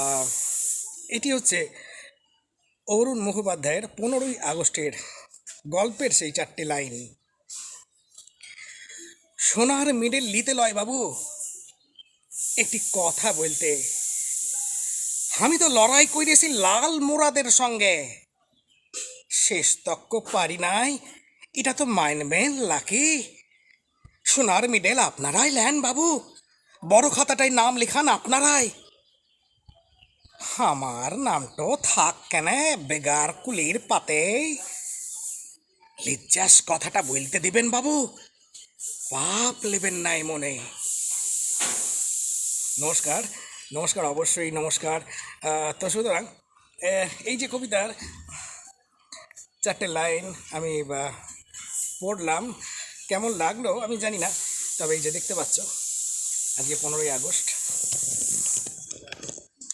আহ, এটি হচ্ছে অরুণ মুখোপাধ্যায়ের 15ই আগস্টের গল্পের সেই 4টে লাইন। সোনার মিডেল লিতে লয় বাবু, একটি কথা বলতে, আমি তো লড়াই করেছি লাল মোরাদের সঙ্গে, শেষ তক্ক পারি নাই, এটা তো মাইনবেন লাকি। সোনার মিডেল আপনারাই লেন বাবু, বড় খাতাটায় নাম লেখান আপনারাই, আমার নামটো থাক কেনে বেগার কুলির পাতে। লিজ্জাস কথাটা বলতে দিবেন বাবু, পাপ নেবেন নাই মনে। নমস্কার, নমস্কার, অবশ্যই নমস্কার। তো সুতরাং এই যে কবিতার 4টে লাইন আমি পড়লাম, কেমন লাগলো আমি জানি না, তবে এই যে দেখতে পাচ্ছ আজকে 15ই আগস্ট,